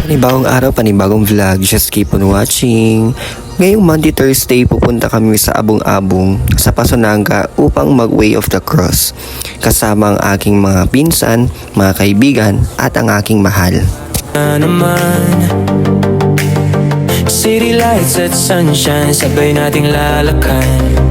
Panibagong araw, panibagong vlog. Just keep on watching. Ngayong Monday, Thursday, pupunta kami sa Abong-Abong sa Pasunanga upang mag-Way of the Cross. Kasama ang aking mga pinsan, mga kaibigan at ang aking mahal. City lights at sunshine, sabay nating lalakan.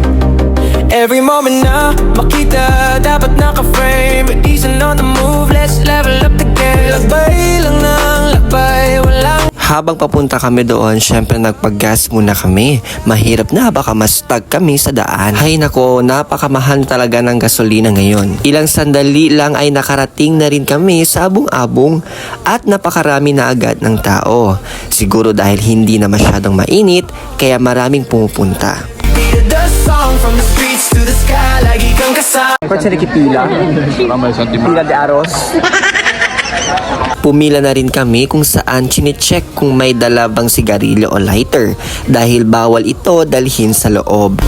Every moment na makita, dapat naka-frame. Decent on the move, let's level up the game. Lakbay lang ng lakbay, walang... Habang papunta kami doon, syempre nagpag-gas muna kami. Mahirap na, baka ma-stuck kami sa daan. Hay nako, napakamahal talaga ng gasolina ngayon. Ilang sandali lang ay nakarating na rin kami sa Abong-Abong at napakarami na agad ng tao. Siguro dahil hindi na masyadong mainit, kaya maraming pumupunta. Pila de Aros. Pumila na rin kami kung saan chinecheck kung may dala bang sigarilyo o lighter dahil bawal ito dalhin sa loob.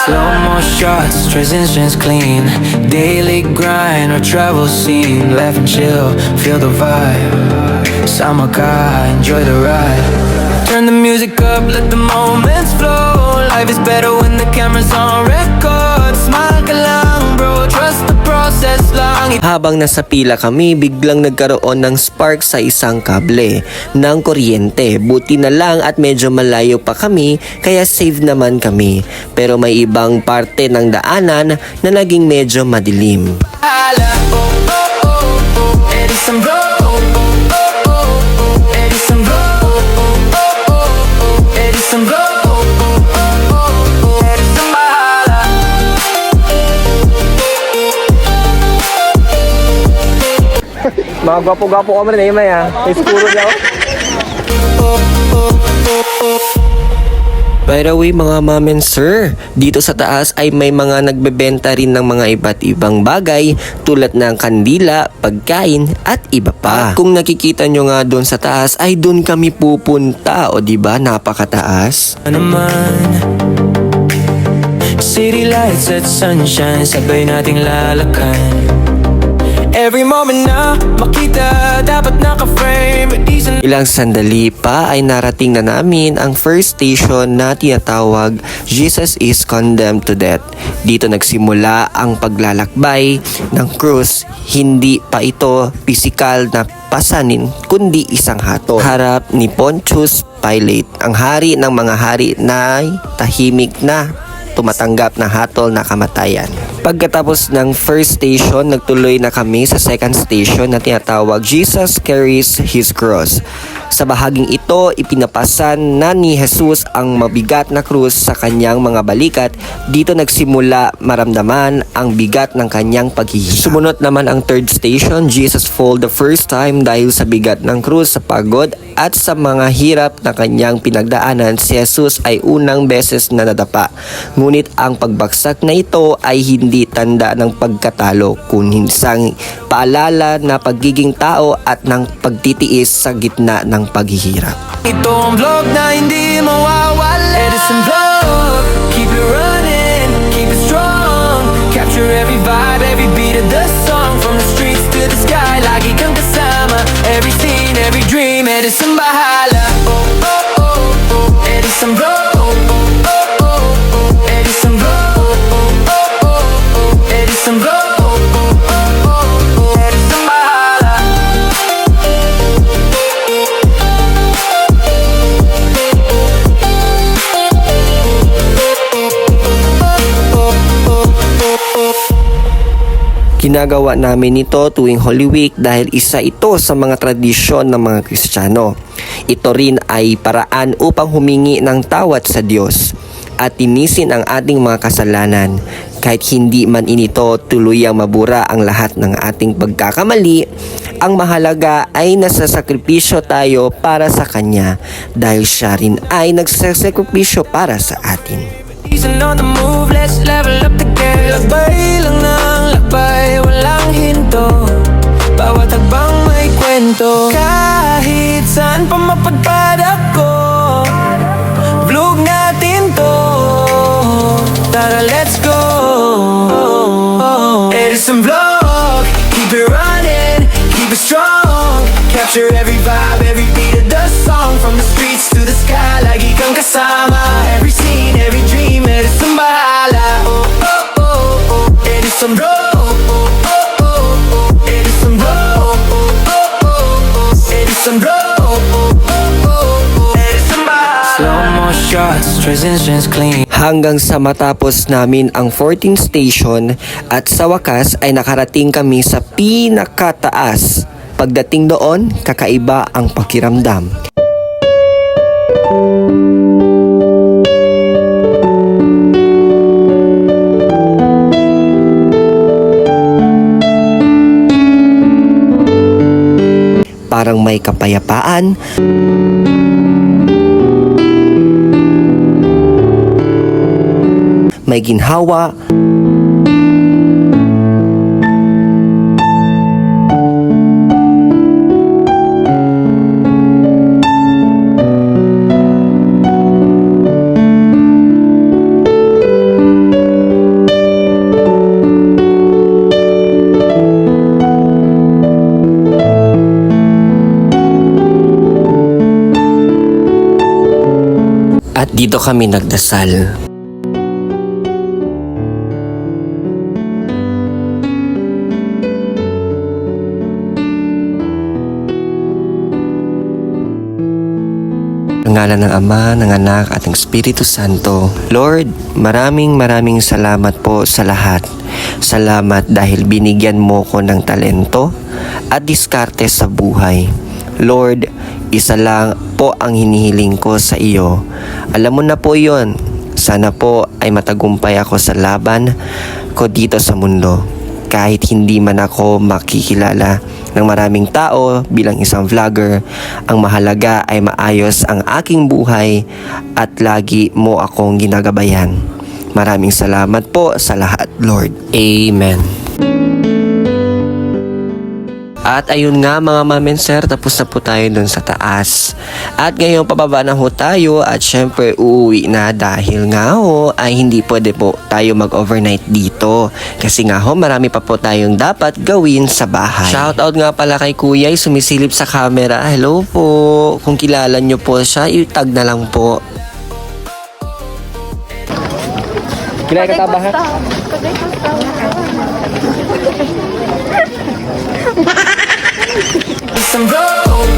Slow mo shots, transitions clean, daily grind or travel scene. Laugh and chill, feel the vibe. Sama ka, enjoy the ride. Turn the music up, let the moments flow. Life is better when the camera's on record. Smile ka lang bro, trust the process lang. Habang nasa pila kami, biglang nagkaroon ng spark sa isang kable ng kuryente. Buti na lang at medyo malayo pa kami, kaya safe naman kami. Pero may ibang parte ng daanan na naging medyo madilim. Mga gwapo-gwapo ko rin na ya. Iskuro daw. By the way mga ma'am and sir, dito sa taas ay may mga nagbebenta rin ng mga iba't ibang bagay tulad ng kandila, pagkain at iba pa. At kung nakikita nyo nga doon sa taas ay doon kami pupunta, o diba napakataas? City lights at sunshine, sabay nating lalakan. Every moment na makita, dapat naka-frame. Ilang sandali pa ay narating na namin ang first station na tinatawag Jesus is Condemned to Death. Dito nagsimula ang paglalakbay ng krus. Hindi pa ito pisikal na pasanin kundi isang hatol. Harap ni Pontius Pilate, ang hari ng mga hari na tahimik na tumatanggap ng hatol na kamatayan. Pagkatapos ng first station, nagtuloy na kami sa second station na tinatawag Jesus Carries His Cross. Sa bahaging ito, ipinapasan na ni Jesus ang mabigat na krus sa kanyang mga balikat. Dito nagsimula maramdaman ang bigat ng kanyang paghihirap. Sumunod naman ang third station, Jesus fall the first time dahil sa bigat ng krus, sa pagod at sa mga hirap na kanyang pinagdaanan. Si Jesus ay unang beses na nadapa. Ngunit ang pagbagsak na ito ay hindi tanda ng pagkatalo, kundi isang paalala na pagiging tao at ng pagtitiis sa gitna ng paghihirap. Ito ang vlog na hindi mawawala. Edison vlog, keep it running, keep it strong. Capture every vibe, every beat of the song. From the streets to the sky, lagi kang kasama. Every scene, every dream, Edison bahala. Oh, oh, oh, oh, Edison vlog. Ginagawa namin ito tuwing Holy Week dahil isa ito sa mga tradisyon ng mga Kristiyano. Ito rin ay paraan upang humingi ng tawad sa Diyos at tinisin ang ating mga kasalanan. Kahit hindi man inito tuluyang mabura ang lahat ng ating pagkakamali, ang mahalaga ay nasasakripisyo tayo para sa Kanya dahil siya rin ay nagsasakripisyo para sa atin. On the move, let's level up the game. Lakbay lang ng lakbay, walang hinto. Bawat hagbang may kwento. Kahit sa mapagpad ako. Vlog natin to. Tara, let's go. Edison Vlog, keep it running, keep it strong. Capture every vibe, every beat of the song. From the streets to the sky, lagi kang kasama. Every scene, every dream, Edison bahala. Oh, oh, oh, oh, Edison Vlog. Oh, oh, oh, oh, Edison Vlog. Oh, oh, oh, oh, Edison Vlog. Oh, oh, oh, oh, Edison bahala. Slow mo shots, transitions clean. Hanggang sa matapos namin ang 14th station at sa wakas ay nakarating kami sa pinakataas. Pagdating doon, kakaiba ang pakiramdam. Parang may kapayapaan. May ginhawa. At dito kami nagdasal. Ang ngalan ng Ama, ng Anak at ng Espiritu Santo. Lord, maraming salamat po sa lahat. Salamat dahil binigyan mo ko ng talento at diskarte sa buhay. Lord, isa lang po ang hinihiling ko sa iyo. Alam mo na po yon. Sana po ay matagumpay ako sa laban ko dito sa mundo. Kahit hindi man ako makikilala ng maraming tao bilang isang vlogger, ang mahalaga ay maayos ang aking buhay at lagi mo akong ginagabayan. Maraming salamat po sa lahat, Lord. Amen. At ayun nga mga mamenser, tapos na po tayo dun sa taas. At ngayon pababa na ho tayo at syempre uuwi na dahil nga ho ay hindi pwede po tayo mag-overnight dito. Kasi nga ho marami pa po tayong dapat gawin sa bahay. Shoutout nga pala kay Kuya ay sumisilip sa camera. Hello po. Kung kilala nyo po siya, i-tag na lang po. Kilala ka tabahan? Edison Vlog,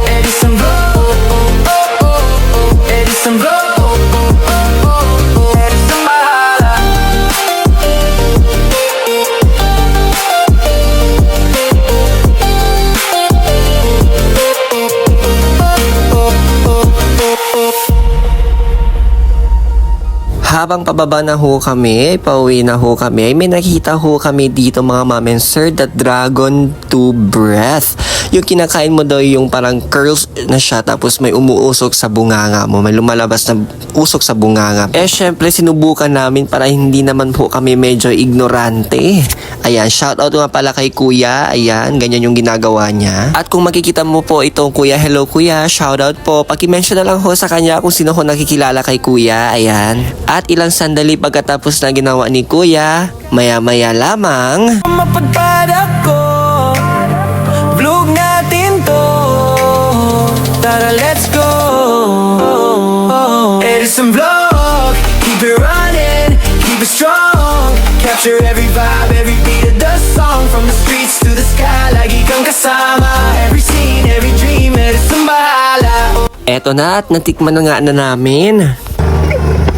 Edison Vlog, Edison Vlog, Edison bahala. Habang pababa na ho kami, pauwi na ho kami, may nakita ho kami dito mga mamenser, the Dragon 2 Breath. Yung kinakain mo daw yung parang curls na siya tapos may umuusok sa bunganga mo, may lumalabas na usok sa bunganga. Eh syempre sinubukan namin para hindi naman po kami medyo ignorante. Ayan, shoutout nga pala kay Kuya. Ayan, ganyan yung ginagawa niya. At kung makikita mo po itong Kuya, hello Kuya, shoutout po. Paki-mention na lang ho sa kanya kung sino ho nakikilala kay Kuya. Ayan. At ilang sandali pagkatapos na ginawa ni Kuya, maya-maya lamang mapagpad ako. Vlog natin to. Tara, let's go. Edison Vlog, keep it running, keep it strong. Capture every vibe, every beat of the song. From the streets to the sky, lagi kang kasama. Every scene, every dream, Edison bahala. Eto na at natikman na nga na namin.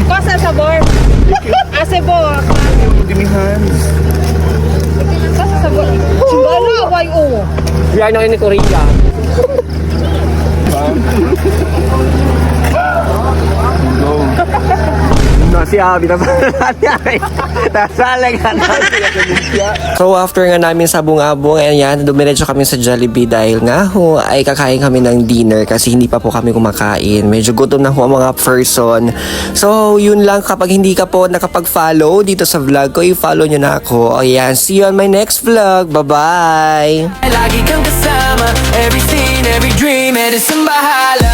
Cosa sabor? Asebo. Give me hands. Cosa sabor? Simbalo, away o. Yan ang ini Korea. Nasi abi na So after nga namin sabong-abong, ayan, dumiretso kami sa Jollibee dahil nga ho ay kakain kami ng dinner kasi hindi pa po kami kumakain. Medyo gutom na ho ang mga person. So yun lang, kapag hindi ka po nakapag-follow dito sa vlog ko, i-follow nyo na ako. Ayan, see you on my next vlog. Bye-bye! Lagi kang kasama, every scene, every dream and it's in bahala.